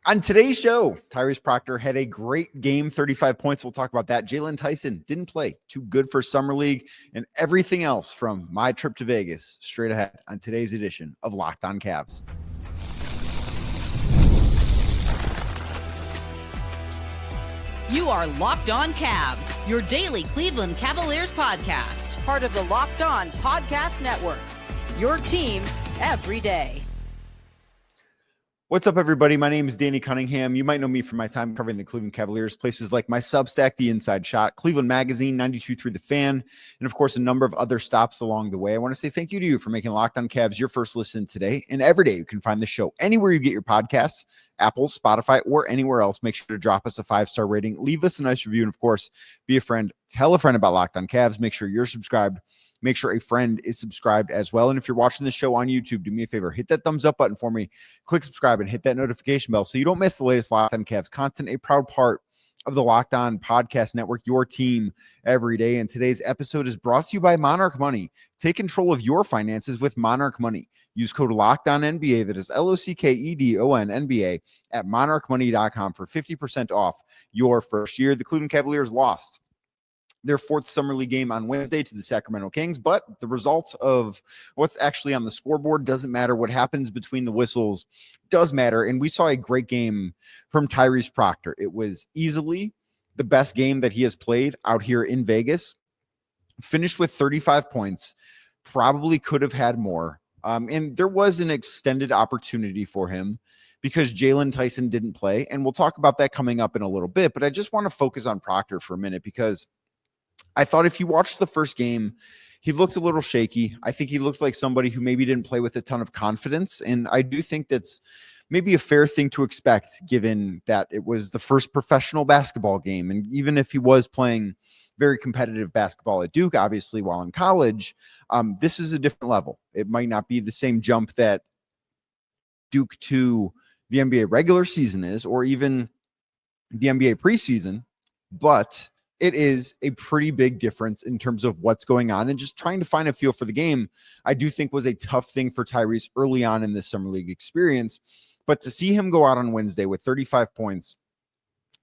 On today's show, Tyrese Proctor had a great game, 35 points. We'll talk about that. Tyson didn't play, too good for Summer League, and everything else from my trip to Vegas straight ahead on today's edition of Locked On Cavs. You are Locked On Cavs, your daily Cleveland Cavaliers podcast. Part of the Locked On Podcast Network, your team every day. What's up, everybody? My name is Danny Cunningham. You might know me from my time covering the Cleveland Cavaliers, places like my Substack, The Inside Shot, Cleveland Magazine, 92.3 The Fan, and of course, a number of other stops along the way. I want to say thank you to you for making Locked On Cavs your first listen today and every day. You can find the show anywhere you get your podcasts, Apple, Spotify, or anywhere else. Make sure to drop us a 5-star rating, leave us a nice review, and of course, be a friend. Tell a friend about Locked On Cavs. Make sure you're subscribed. Make sure a friend is subscribed as well. And if you're watching the show on YouTube, do me a favor, hit that thumbs up button for me, click subscribe, and hit that notification bell so you don't miss the latest Locked On Cavs content, a proud part of the Locked On Podcast Network, your team every day. And today's episode is brought to you by Monarch Money. Take control of your finances with Monarch Money. Use code LOCKEDONNBA, that is LOCKEDON NBA, at monarchmoney.com for 50% off your first year. The Cleveland Cavaliers lost their fourth Summer League game on Wednesday to the Sacramento Kings, but the result of what's actually on the scoreboard doesn't matter. What happens between the whistles does matter, and we saw a great game from Tyrese Proctor. It was easily the best game that he has played out here in Vegas. Finished with 35 points, probably could have had more, and there was an extended opportunity for him because Tyson didn't play, and we'll talk about that coming up in a little bit, but I just want to focus on Proctor for a minute because I thought if you watched the first game, he looked a little shaky. I think he looked like somebody who maybe didn't play with a ton of confidence. And I do think that's maybe a fair thing to expect, given that it was the first professional basketball game. And even if he was playing very competitive basketball at Duke, obviously, while in college, this is a different level. It might not be the same jump that Duke to the NBA regular season is, or even the NBA preseason, but it is a pretty big difference in terms of what's going on, and just trying to find a feel for the game, I do think was a tough thing for Tyrese early on in this Summer League experience. But to see him go out on Wednesday with 35 points,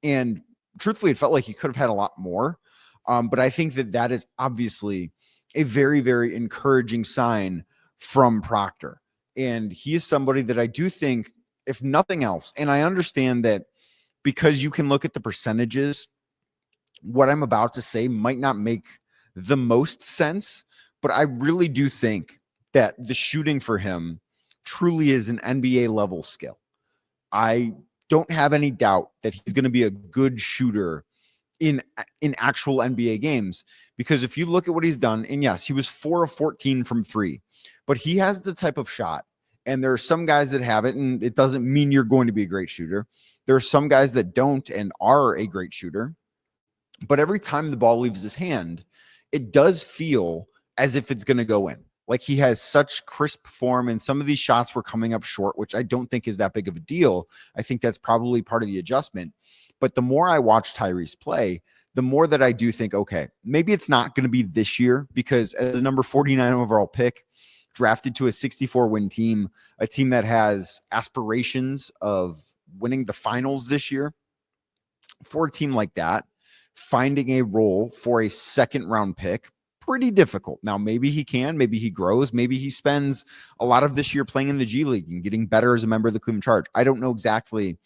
and truthfully, it felt like he could have had a lot more. But I think that is obviously a very, very encouraging sign from Proctor. And he is somebody that I do think, if nothing else, and I understand that because you can look at the percentages, what I'm about to say might not make the most sense, but I really do think that the shooting for him truly is an NBA level skill. I don't have any doubt that he's going to be a good shooter in actual NBA games, because if you look at what he's done, and yes, he was 4 of 14 from 3, but he has the type of shot, and there are some guys that have it, and it doesn't mean you're going to be a great shooter. There are some guys that don't and are a great shooter. But every time the ball leaves his hand, it does feel as if it's going to go in. Like he has such crisp form, and some of these shots were coming up short, which I don't think is that big of a deal. I think that's probably part of the adjustment. But the more I watch Tyrese play, the more that I do think, okay, maybe it's not going to be this year, because as the number 49 overall pick, drafted to a 64-win team, a team that has aspirations of winning the finals this year, for a team like that, finding a role for a second round pick, pretty difficult. Now, maybe he can, maybe he grows, maybe he spends a lot of this year playing in the G League and getting better as a member of the Cleveland Charge. I don't know exactly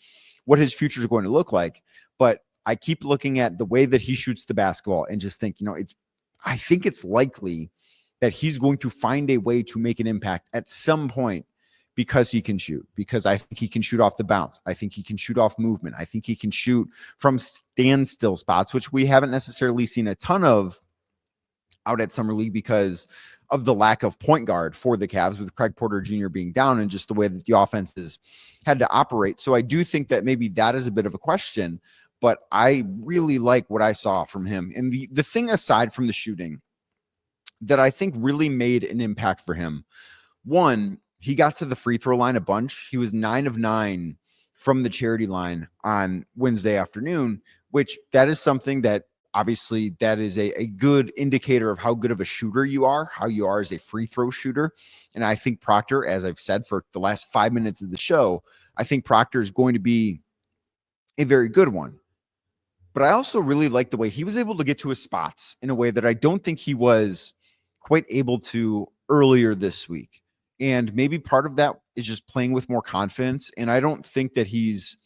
what his future is going to look like, but I keep looking at the way that he shoots the basketball and just think, I think it's likely that he's going to find a way to make an impact at some point, because he can shoot, because I think he can shoot off the bounce. I think he can shoot off movement. I think he can shoot from standstill spots, which we haven't necessarily seen a ton of out at Summer League because of the lack of point guard for the Cavs, with Craig Porter Jr. being down, and just the way that the offenses had to operate. So I do think that maybe that is a bit of a question, but I really like what I saw from him. And the thing aside from the shooting that I think really made an impact for him, one, he got to the free throw line a bunch. He was 9 of 9 from the charity line on Wednesday afternoon, which that is something that obviously that is a good indicator of how good of a shooter you are, how you are as a free throw shooter. And I think Proctor, as I've said for the last 5 minutes of the show, I think Proctor is going to be a very good one. But I also really like the way he was able to get to his spots in a way that I don't think he was quite able to earlier this week. And maybe part of that is just playing with more confidence. And I don't think that he's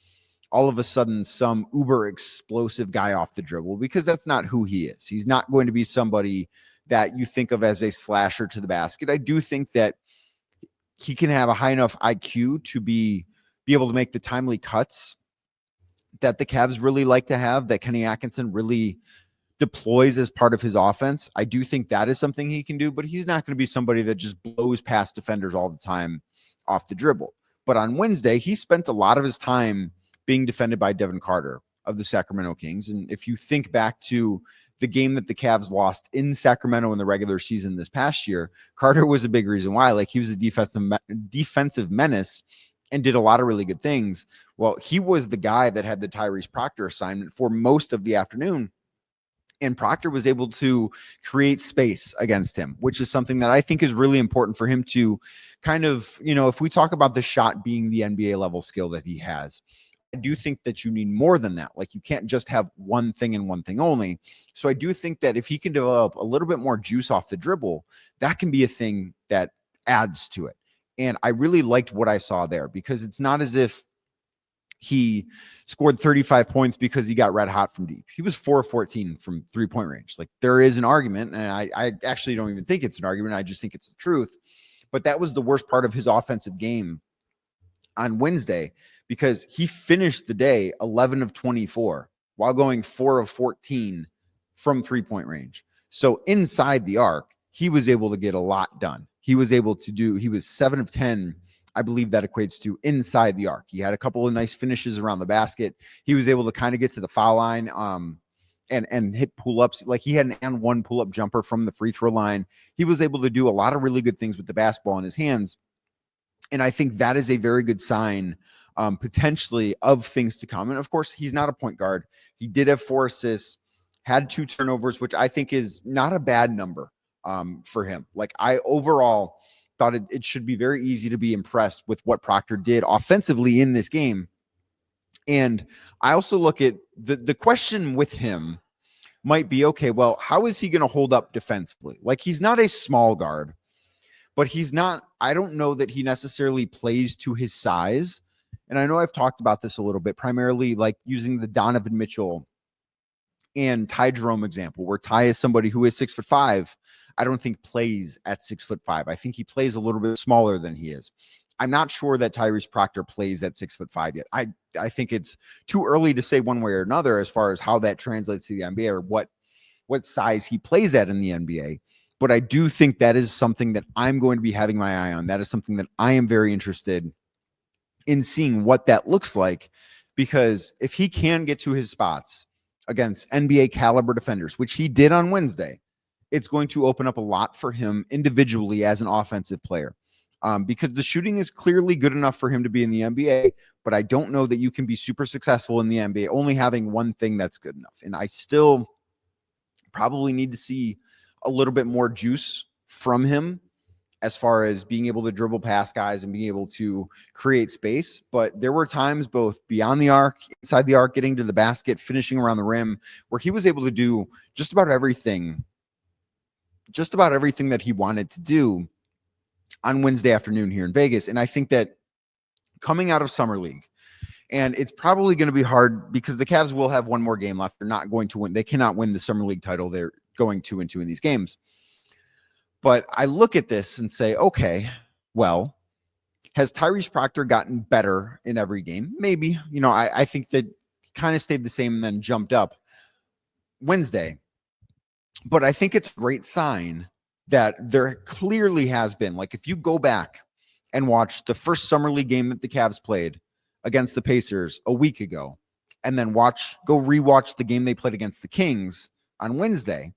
all of a sudden some uber explosive guy off the dribble, because that's not who he is. He's not going to be somebody that you think of as a slasher to the basket. I do think that he can have a high enough IQ to be able to make the timely cuts that the Cavs really like to have, that Kenny Atkinson really deploys as part of his offense. I do think that is something he can do, but he's not going to be somebody that just blows past defenders all the time off the dribble. But on Wednesday, he spent a lot of his time being defended by Devin Carter of the Sacramento Kings. And if you think back to the game that the Cavs lost in Sacramento in the regular season this past year, Carter was a big reason why. Like, he was a defensive menace and did a lot of really good things. Well, he was the guy that had the Tyrese Proctor assignment for most of the afternoon. And Proctor was able to create space against him, which is something that I think is really important for him to kind of, if we talk about the shot being the NBA level skill that he has, I do think that you need more than that. Like, you can't just have one thing and one thing only. So I do think that if he can develop a little bit more juice off the dribble, that can be a thing that adds to it. And I really liked what I saw there, because it's not as if he scored 35 points because he got red hot from deep. He was 4 of 14 from 3-point range. Like, there is an argument, and I actually don't even think it's an argument. I just think it's the truth. But that was the worst part of his offensive game on Wednesday, because he finished the day 11 of 24 while going 4 of 14 from 3-point range. So inside the arc, he was able to get a lot done. He was 7 of 10. I believe that equates to inside the arc. He had a couple of nice finishes around the basket. He was able to kind of get to the foul line and hit pull-ups. Like, he had an and one pull-up jumper from the free throw line. He was able to do a lot of really good things with the basketball in his hands. And I think that is a very good sign, potentially, of things to come. And of course, he's not a point guard. He did have 4 assists, had 2 turnovers, which I think is not a bad number for him. Like, I overall thought it should be very easy to be impressed with what Proctor did offensively in this game. And I also look at the question with him might be, okay, well, how is he going to hold up defensively? Like, he's not a small guard, but I don't know that he necessarily plays to his size. And I know I've talked about this a little bit, primarily like using the Donovan Mitchell and Ty Jerome example, where Ty is somebody who is 6'5". I don't think plays at 6'5". I think he plays a little bit smaller than he is. I'm not sure that Tyrese Proctor plays at 6'5" yet. I think it's too early to say one way or another as far as how that translates to the NBA, or what size he plays at in the NBA. But I do think that is something that I'm going to be having my eye on. That is something that I am very interested in seeing what that looks like, because if he can get to his spots against NBA caliber defenders, which he did on Wednesday, it's going to open up a lot for him individually as an offensive player, because the shooting is clearly good enough for him to be in the NBA, but I don't know that you can be super successful in the NBA only having one thing that's good enough. And I still probably need to see a little bit more juice from him as far as being able to dribble past guys and being able to create space. But there were times both beyond the arc, inside the arc, getting to the basket, finishing around the rim, where he was able to do just about everything that he wanted to do on Wednesday afternoon here in Vegas. And I think that coming out of Summer League, and it's probably going to be hard because the Cavs will have one more game left. They're not going to win. They cannot win the Summer League title. They're going 2-2 in these games. But I look at this and say, okay, well, has Tyrese Proctor gotten better in every game? Maybe. I think that kind of stayed the same and then jumped up Wednesday. But I think it's a great sign that there clearly has been, like, if you go back and watch the first Summer League game that the Cavs played against the Pacers a week ago, and then go rewatch the game they played against the Kings on Wednesday,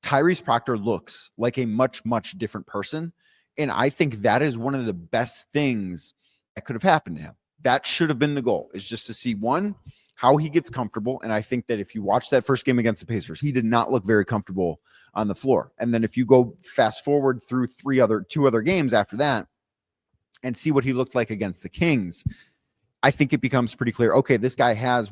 Tyrese Proctor looks like a much, much different person. And I think that is one of the best things that could have happened to him. That should have been the goal, is just to see, one, how he gets comfortable. And I think that if you watch that first game against the Pacers, he did not look very comfortable on the floor. And then if you go fast forward through two other games after that and see what he looked like against the Kings, I think it becomes pretty clear. Okay, this guy has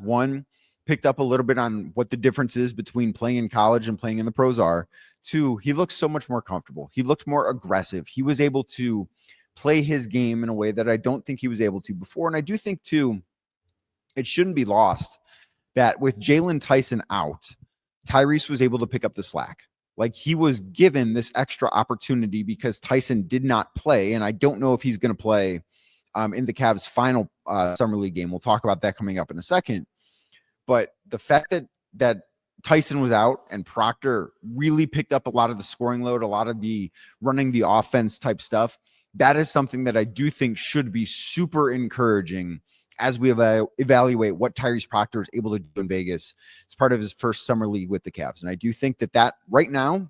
picked up a little bit on what the difference is between playing in college and playing in the pros are. 2, he looks so much more comfortable. He looked more aggressive. He was able to play his game in a way that I don't think he was able to before. And I do think, too, it shouldn't be lost that with Jaylon Tyson out, Tyrese was able to pick up the slack. Like, he was given this extra opportunity because Tyson did not play. And I don't know if he's going to play in the Cavs' final summer league game. We'll talk about that coming up in a second. But the fact that Tyson was out and Proctor really picked up a lot of the scoring load, a lot of the running the offense type stuff, that is something that I do think should be super encouraging as we evaluate what Tyrese Proctor is able to do in Vegas as part of his first summer league with the Cavs. And I do think that right now,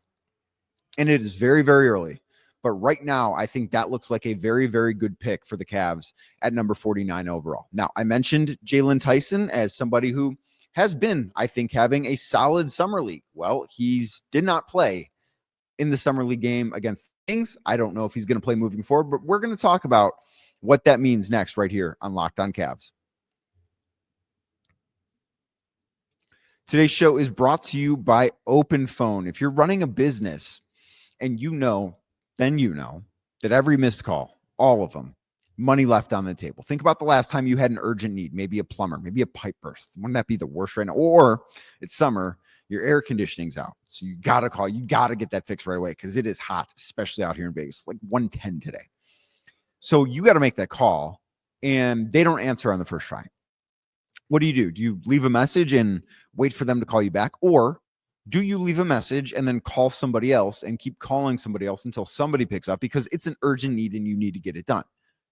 and it is very, very early, but right now, I think that looks like a very, very good pick for the Cavs at number 49 overall. Now, I mentioned Jaylon Tyson as somebody who has been, I think, having a solid summer league. Well, did not play in the summer league game against the Kings. I don't know if he's going to play moving forward, but we're going to talk about what that means next right here on Locked On Cavs. Today's show is brought to you by Open Phone. If you're running a business and then you know that every missed call, all of them, money left on the table. Think about the last time you had an urgent need, maybe a plumber, maybe a pipe burst. Wouldn't that be the worst right now? Or it's summer, your air conditioning's out. So you got to call. You got to get that fixed right away because it is hot, especially out here in Vegas, like 110 today. So you got to make that call, and they don't answer on the first try. What do? Do you leave a message and wait for them to call you back? Or do you leave a message and then call somebody else and keep calling somebody else until somebody picks up because it's an urgent need and you need to get it done?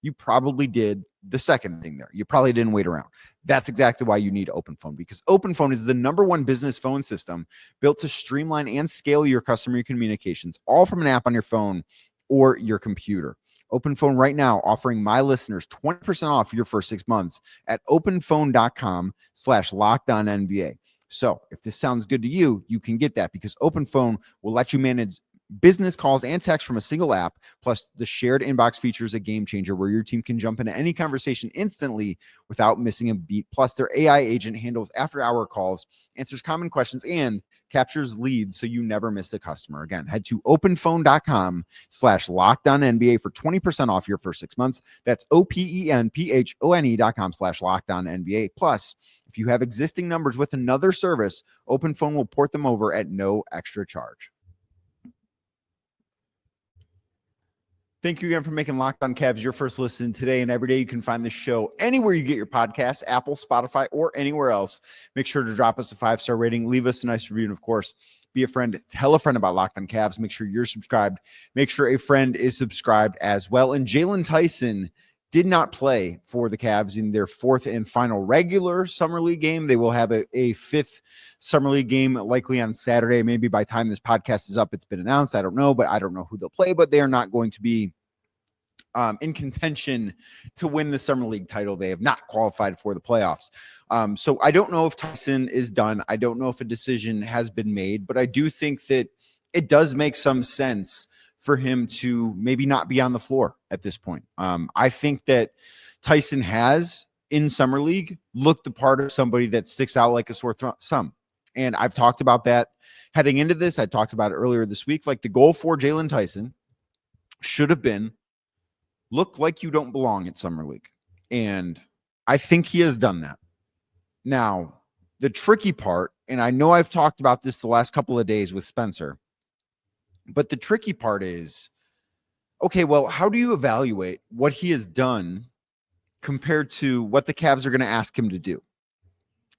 You probably did the second thing there. You probably didn't wait around. That's exactly why you need Open Phone, because Open Phone is the #1 business phone system built to streamline and scale your customer communications, all from an app on your phone or your computer. Open Phone right now offering my listeners 20% off your first 6 months at openphone.com/LockedOnNBA. So if this sounds good to you, you can get that because Open Phone will let you manage business calls and text from a single app, plus the shared inbox feature is a game changer where your team can jump into any conversation instantly without missing a beat. Plus, their AI agent handles after-hour calls, answers common questions, and captures leads so you never miss a customer. Again, head to openphone.com/LockedOnNBA for 20% off your first 6 months. That's openphone.com/LockedOnNBA. Plus, if you have existing numbers with another service, Open Phone will port them over at no extra charge. Thank you again for making Locked On Cavs your first listen today and every day. You can find this show anywhere you get your podcasts, Apple, Spotify, or anywhere else. Make sure to drop us a 5-star rating, leave us a nice review, and of course, be a friend. Tell a friend about Locked On Cavs. Make sure you're subscribed. Make sure a friend is subscribed as well. And Jaylon Tyson did not play for the Cavs in their 4th and final regular summer league game. They will have a 5th summer league game likely on Saturday. Maybe by the time this podcast is up, it's been announced. I don't know, but I don't know who they'll play, but they are not going to be in contention to win the summer league title. They have not qualified for the playoffs. So I don't know if Tyson is done. I don't know if a decision has been made, but I do think that it does make some sense for him to maybe not be on the floor at this point. I think that Tyson has in summer league looked the part of somebody that sticks out like a sore thumb. And I've talked about that heading into this. I talked about it earlier this week. Like, the goal for Jaylon Tyson should have been look like you don't belong at summer league. And I think he has done that. Now, the tricky part, and I know I've talked about this the last couple of days with Spencer, but the tricky part is, okay, well, how do you evaluate what he has done compared to what the Cavs are going to ask him to do?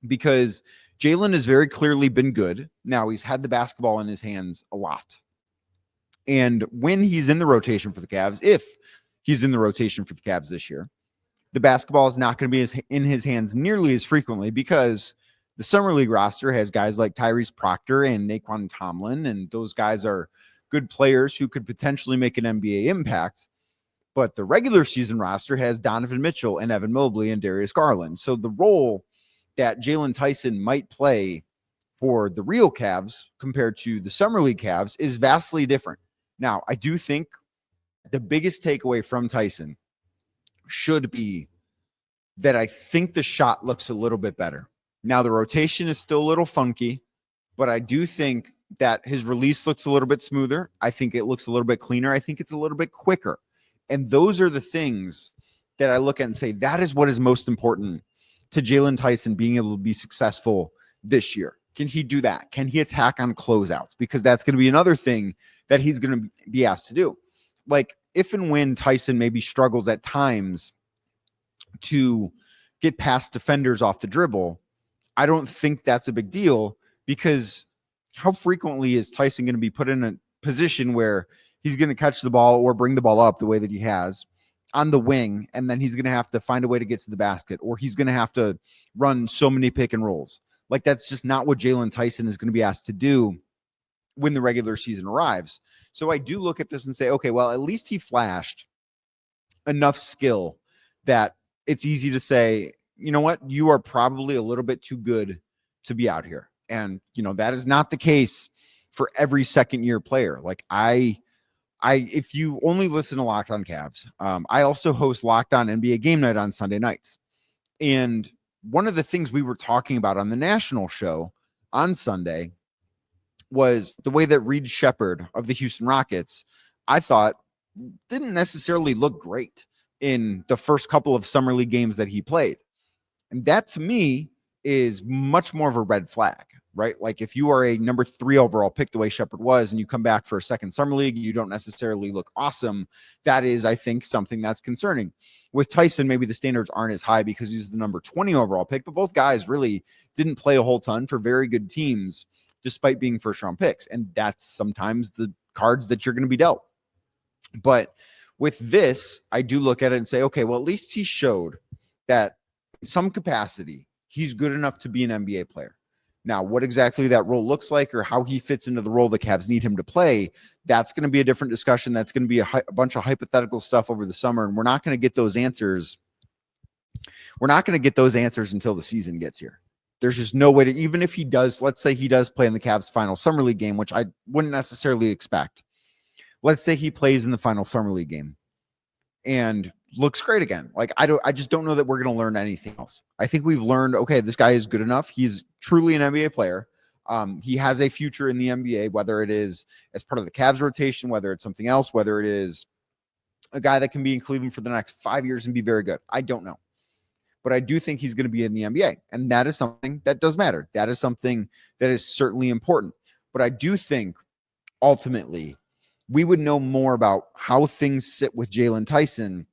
Because Jaylon has very clearly been good. Now, he's had the basketball in his hands a lot. And when he's in the rotation for the Cavs, if he's in the rotation for the Cavs this year, the basketball is not going to be in his hands nearly as frequently because the summer league roster has guys like Tyrese Proctor and Nae'Qwan Tomlin, and those guys are good players who could potentially make an NBA impact. But the regular season roster has Donovan Mitchell and Evan Mobley and Darius Garland. So the role that Jaylon Tyson might play for the real Cavs compared to the summer league Cavs is vastly different. Now, I do think the biggest takeaway from Tyson should be that I think the shot looks a little bit better. Now, the rotation is still a little funky, but I do think that his release looks a little bit smoother. I think it looks a little bit cleaner. I think it's a little bit quicker. And those are the things that I look at and say, that is what is most important to Jaylon Tyson being able to be successful this year. Can he do that? Can he attack on closeouts? Because that's going to be another thing that he's going to be asked to do. Like, if and when Tyson maybe struggles at times to get past defenders off the dribble, I don't think that's a big deal, because how frequently is Tyson going to be put in a position where he's going to catch the ball or bring the ball up the way that he has on the wing, and then he's going to have to find a way to get to the basket, or he's going to have to run so many pick and rolls? Like, that's just not what Jaylon Tyson is going to be asked to do when the regular season arrives. So I do look at this and say, okay, well, at least he flashed enough skill that it's easy to say, you know what, you are probably a little bit too good to be out here. And, that is not the case for every second year player. Like, if you only listen to Locked On Cavs, I also host Locked On NBA Game Night on Sunday nights. And one of the things we were talking about on the national show on Sunday was the way that Reed Shepherd of the Houston Rockets, I thought, didn't necessarily look great in the first couple of summer league games that he played. And that, to me, is much more of a red flag, right? Like, if you are a number 3 overall pick the way Shepherd was, and you come back for a second summer league, you don't necessarily look awesome. That is, I think, something that's concerning. With Tyson, maybe the standards aren't as high because he's the number 20 overall pick, but both guys really didn't play a whole ton for very good teams despite being first round picks. And that's sometimes the cards that you're going to be dealt. But with this, I do look at it and say, okay, well, at least he showed that in some capacity, he's good enough to be an NBA player. Now, what exactly that role looks like, or how he fits into the role the Cavs need him to play, that's going to be a different discussion. That's going to be a bunch of hypothetical stuff over the summer, and we're not going to get those answers. We're not going to get those answers until the season gets here. There's just no way to, even if he does, let's say he does play in the Cavs' final summer league game, which I wouldn't necessarily expect. Let's say he plays in the final summer league game and looks great again. Like, I just don't know that we're going to learn anything else. I think we've learned, okay, this guy is good enough. He's truly an NBA player. He has a future in the NBA, whether it is as part of the Cavs rotation, whether it's something else, whether it is a guy that can be in Cleveland for the next 5 years and be very good. I don't know. But I do think he's going to be in the NBA. And that is something that does matter. That is something that is certainly important. But I do think ultimately we would know more about how things sit with Jaylon Tyson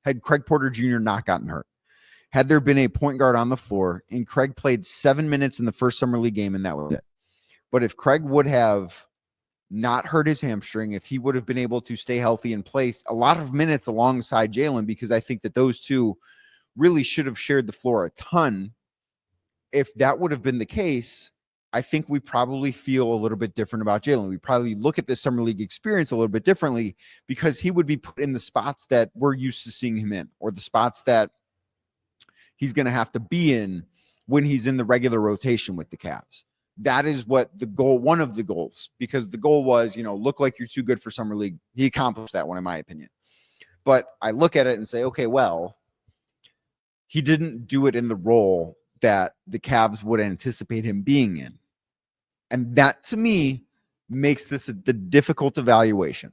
had Craig Porter Jr. not gotten hurt. Had there been a point guard on the floor and Craig played 7 minutes in the first summer league game and that was it. But if Craig would have not hurt his hamstring, if he would have been able to stay healthy and play a lot of minutes alongside Jaylon, because I think that those two really should have shared the floor a ton. If that would have been the case, I think we probably feel a little bit different about Jaylon. We probably look at this summer league experience a little bit differently because he would be put in the spots that we're used to seeing him in, or the spots that he's going to have to be in when he's in the regular rotation with the Cavs. That is what the goal, one of the goals, because the goal was, look like you're too good for summer league. He accomplished that one, in my opinion. But I look at it and say, okay, well, he didn't do it in the role that the Cavs would anticipate him being in. And that, to me, makes this the difficult evaluation.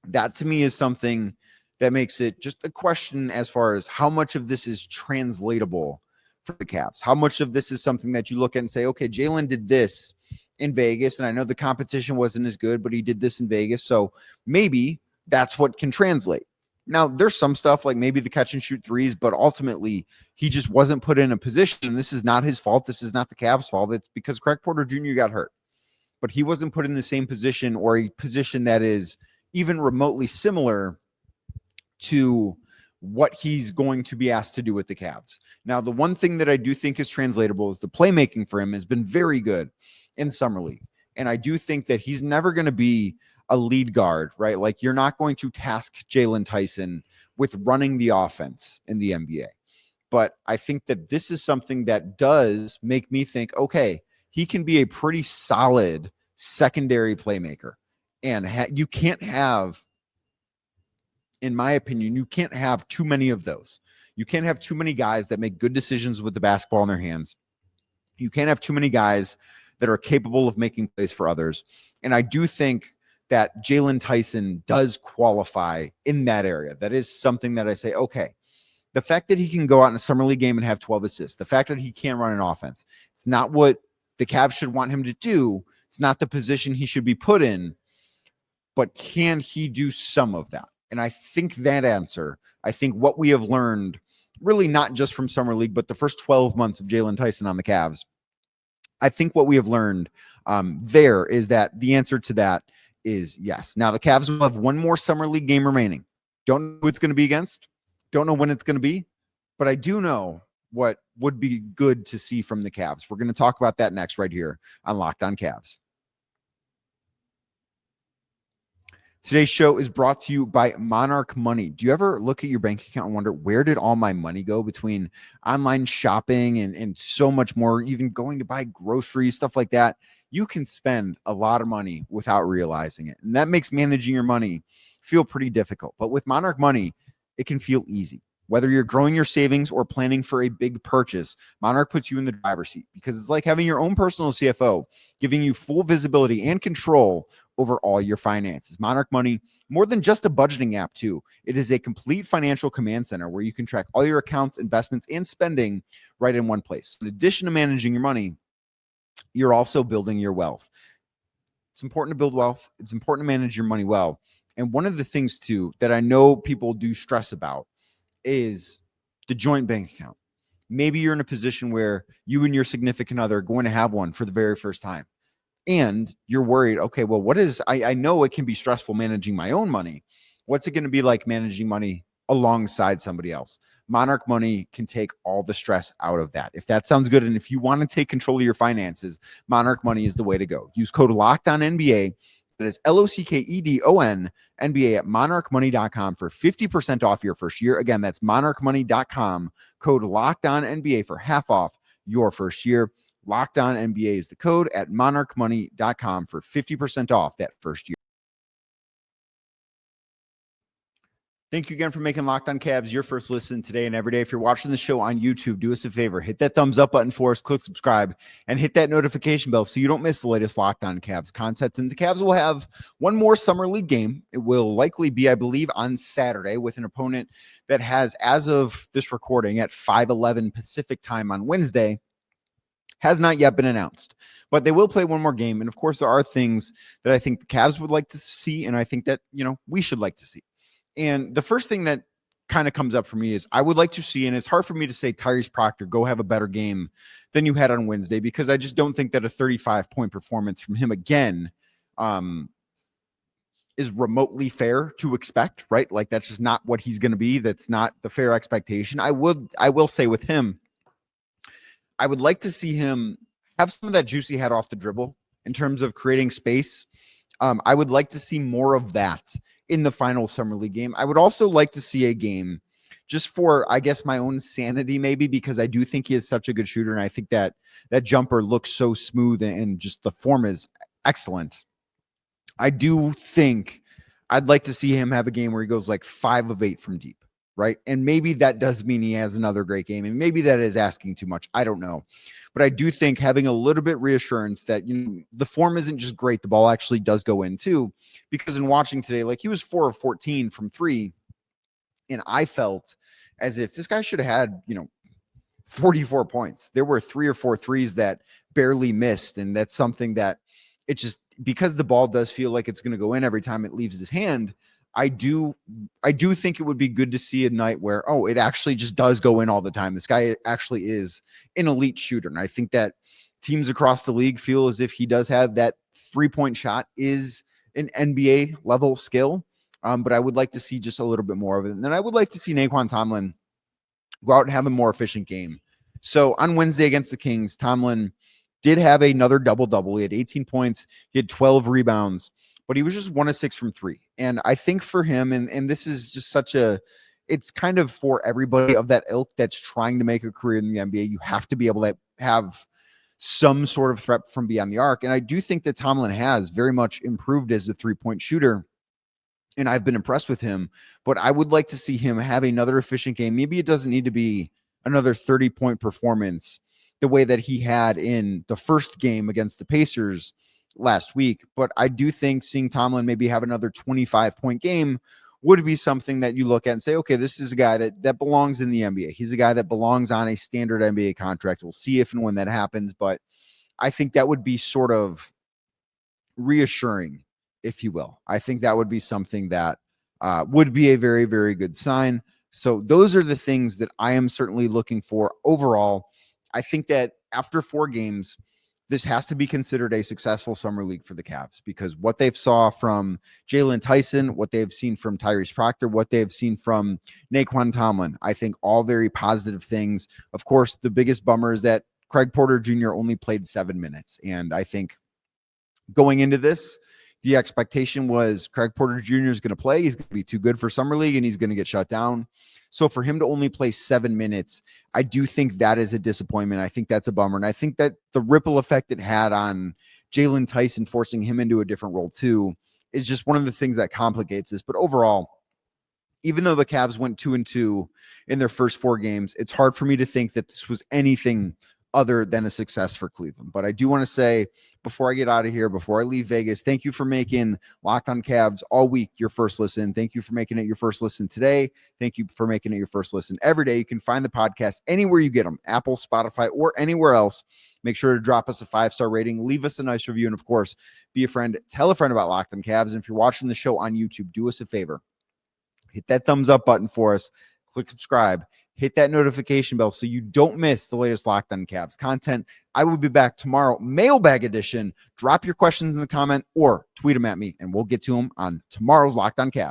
That, to me, is something that makes it just a question as far as how much of this is translatable for the Cavs. How much of this is something that you look at and say, okay, Jaylon did this in Vegas, and I know the competition wasn't as good, but he did this in Vegas, so maybe that's what can translate. Now, there's some stuff like maybe the catch and shoot threes, but ultimately he just wasn't put in a position. This is not his fault. This is not the Cavs' fault. It's because Craig Porter Jr. got hurt. But he wasn't put in the same position, or a position that is even remotely similar to what he's going to be asked to do with the Cavs. Now, the one thing that I do think is translatable is the playmaking for him has been very good in summer league. And I do think that he's never going to be a lead guard, right? Like, you're not going to task Jaylon Tyson with running the offense in the NBA. But I think that this is something that does make me think, okay, he can be a pretty solid secondary playmaker. And you can't have, in my opinion, you can't have too many of those. You can't have too many guys that make good decisions with the basketball in their hands. You can't have too many guys that are capable of making plays for others. And I do think that Jaylon Tyson does qualify in that area. That is something that I say, okay, the fact that he can go out in a summer league game and have 12 assists, the fact that he can't run an offense, it's not what the Cavs should want him to do. It's not the position he should be put in, but can he do some of that? And I think that answer, I think what we have learned, really not just from summer league, but the first 12 months of Jaylon Tyson on the Cavs, I think what we have learned there is that the answer to that is yes. Now, the Cavs will have one more summer league game remaining. Don't know who it's going to be against. Don't know when it's going to be. But I do know what would be good to see from the Cavs. We're going to talk about that next right here on Locked On Cavs. Today's show is brought to you by Monarch Money. Do you ever look at your bank account and wonder, where did all my money go between online shopping and so much more, even going to buy groceries, stuff like that? You can spend a lot of money without realizing it. And that makes managing your money feel pretty difficult. But with Monarch Money, it can feel easy. Whether you're growing your savings or planning for a big purchase, Monarch puts you in the driver's seat because it's like having your own personal CFO, giving you full visibility and control over all your finances. Monarch Money, more than just a budgeting app too. It is a complete financial command center where you can track all your accounts, investments, and spending right in one place. In addition to managing your money, you're also building your wealth. It's important to build wealth. It's important to manage your money well. And one of the things too that I know people do stress about is the joint bank account. Maybe you're in a position where you and your significant other are going to have one for the very first time. And you're worried, okay, well, I know it can be stressful managing my own money. What's it going to be like managing money alongside somebody else? Monarch Money can take all the stress out of that. If that sounds good, and if you want to take control of your finances, Monarch Money is the way to go. Use code LOCKEDONNBA. That is LOCKEDON NBA at monarchmoney.com for 50% off your first year. Again, that's monarchmoney.com. Code LOCKEDONNBA for half off your first year. Locked On NBA is the code at monarchmoney.com for 50% off that first year. Thank you again for making Locked On Cavs your first listen today and every day. If you're watching the show on YouTube, do us a favor. Hit that thumbs up button for us, click subscribe, and hit that notification bell so you don't miss the latest Locked On Cavs content. And the Cavs will have one more summer league game. It will likely be, I believe, on Saturday with an opponent that has, as of this recording, at 5:11 Pacific time on Wednesday, has not yet been announced. But they will play one more game. And, of course, there are things that I think the Cavs would like to see, and I think that, we should like to see. And the first thing that kind of comes up for me is I would like to see, and it's hard for me to say Tyrese Proctor, go have a better game than you had on Wednesday, because I just don't think that a 35-point performance from him again is remotely fair to expect, right? Like, that's just not what he's going to be. That's not the fair expectation. I will say with him, I would like to see him have some of that juice he had off the dribble in terms of creating space. I would like to see more of that in the final summer league game. I would also like to see a game just for, I guess, my own sanity, maybe, because I do think he is such a good shooter. And I think that that jumper looks so smooth and just the form is excellent. I do think I'd like to see him have a game where he goes like 5 of 8 from deep, right? And maybe that does mean he has another great game. And maybe that is asking too much. I don't know. But I do think having a little bit reassurance that the form isn't just great, the ball actually does go in too. Because in watching today, like, he was 4 of 14 from 3, and I felt as if this guy should have had 44 points. There were 3 or 4 threes that barely missed, and that's something that it just, because the ball does feel like it's going to go in every time it leaves his hand. I do think it would be good to see a night where, it actually just does go in all the time. This guy actually is an elite shooter. And I think that teams across the league feel as if he does have that 3-point shot is an NBA level skill. But I would like to see just a little bit more of it. And then I would like to see Nae'Qwan Tomlin go out and have a more efficient game. So on Wednesday against the Kings, Tomlin did have another double-double. He had 18 points. He had 12 rebounds. But he was just 1 of 6 from 3. And I think for him, and this is just it's kind of for everybody of that ilk that's trying to make a career in the NBA, you have to be able to have some sort of threat from beyond the arc. And I do think that Tomlin has very much improved as a 3-point shooter. and I've been impressed with him, but I would like to see him have another efficient game. Maybe it doesn't need to be another 30-point performance the way that he had in the first game against the Pacers last week. But I do think seeing Tomlin maybe have another 25-point game would be something that you look at and say, okay, this is a guy that belongs in the NBA. He's a guy that belongs on a standard NBA contract. We'll see if and when that happens, but I think that would be sort of reassuring, if you will. I think that would be something that would be a very, very good sign. So those are the things that I am certainly looking for overall. I think that after 4 games, this has to be considered a successful summer league for the Cavs, because what they've saw from Jaylon, Tyson, what they've seen from Tyrese Proctor, what they've seen from Nae'Qwan Tomlin, I think all very positive things. Of course, the biggest bummer is that Craig Porter Jr. only played 7 minutes. And I think going into this, the expectation was Craig Porter Jr. is going to play. He's going to be too good for summer league and he's going to get shut down. So for him to only play 7 minutes, I do think that is a disappointment. I think that's a bummer. And I think that the ripple effect it had on Jaylon, Tyson, forcing him into a different role too, is just one of the things that complicates this. But overall, even though the Cavs went 2-2 in their first 4 games, it's hard for me to think that this was anything other than a success for Cleveland. But I do want to say, before I get out of here, before I leave Vegas, thank you for making Locked On Cavs all week your first listen. Thank you for making it your first listen today. Thank you for making it your first listen every day. You can find the podcast anywhere you get them, Apple, Spotify, or anywhere else. Make sure to drop us a 5-star rating, leave us a nice review, and of course, be a friend. Tell a friend about Locked On Cavs. And if you're watching the show on YouTube, do us a favor. Hit that thumbs up button for us. Click subscribe. Hit that notification bell so you don't miss the latest Locked On Cavs content. I will be back tomorrow, mailbag edition. Drop your questions in the comment or tweet them at me, and we'll get to them on tomorrow's Locked On Cavs.